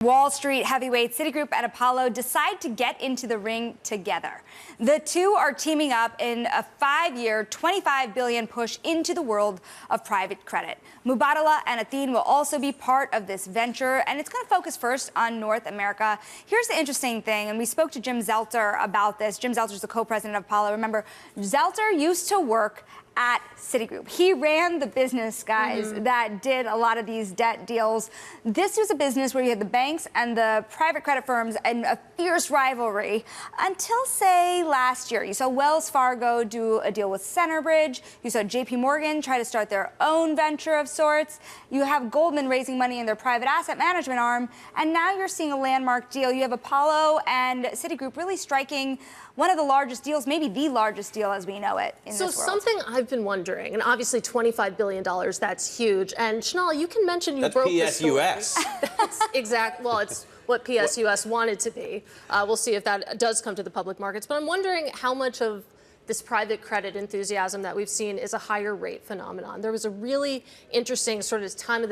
Wall Street heavyweight Citigroup and Apollo decide to get into the ring together. The two are teaming up in a 5-year, $25 billion push into the world of private credit. Mubadala and Athene will also be part of this venture, and it's going to focus first on North America. Here's the interesting thing, and we spoke to Jim Zelter about this. Jim Zelter is the co-president of Apollo. Remember, Zelter used to work at Citigroup. He ran the business, guys, that did a lot of these debt deals. This was a business where you had the banks and the private credit firms and a fierce rivalry until, say, last year. You saw Wells Fargo do a deal with Centerbridge. You saw JP Morgan try to start their own venture of sorts. You have Goldman raising money in their private asset management arm. And now you're seeing a landmark deal. You have Apollo and Citigroup really striking one of the largest deals, maybe the largest deal as we know it in this world. So something I've been wondering, and obviously $25 billion, that's huge. And Sonali, you can mention you broke the story. That's PSUS. That's exact. Well, it's what PSUS wanted to be. We'll see if that does come to the public markets. But I'm wondering how much of this private credit enthusiasm that we've seen is a higher rate phenomenon. There was a really interesting sort of sign of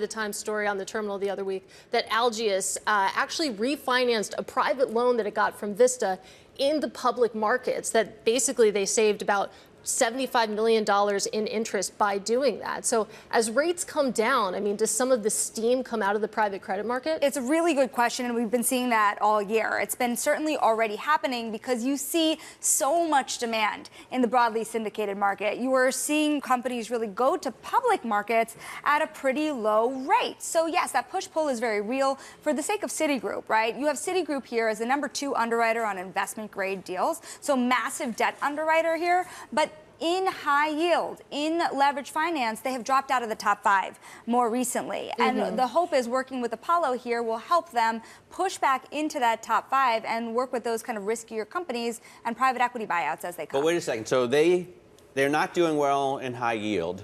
the times story on the terminal the other week that Algius actually refinanced a private loan that it got from Vista in the public markets, that basically they saved about $75 million in interest by doing that. So as rates come down, I mean, does some of the steam come out of the private credit market? It's a really good question, and we've been seeing that all year. It's been certainly already happening because you see so much demand in the broadly syndicated market. You are seeing companies really go to public markets at a pretty low rate. So yes, that push-pull is very real. For the sake of Citigroup, right? You have Citigroup here as the #2 underwriter on investment-grade deals, so massive debt underwriter here, but in high yield, in leverage finance, they have dropped out of the top 5 more recently. And the hope is working with Apollo here will help them push back into that top 5 and work with those kind of riskier companies and private equity buyouts as they come. But wait a second. So they're not doing well in high yield,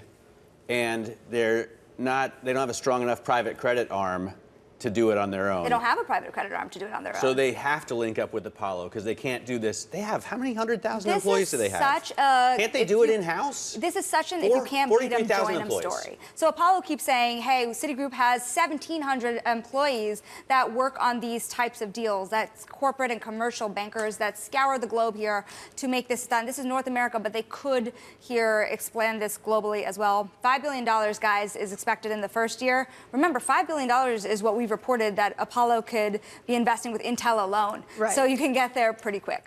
and they don't have a strong enough private credit arm to do it on their own. They don't have a private credit arm to do it on their own. So they have to link up with Apollo because they can't do this. They have, how many 100,000 employees do they have? Can't they do it in-house? This is such an if you can't beat them, join them story. So Apollo keeps saying, hey, Citigroup has 1,700 employees that work on these types of deals. That's corporate and commercial bankers that scour the globe here to make this done. This is North America, but they could here expand this globally as well. $5 billion, guys, is expected in the first year. Remember, $5 billion is what we've reported that Apollo could be investing with Intel alone. Right. So you can get there pretty quick.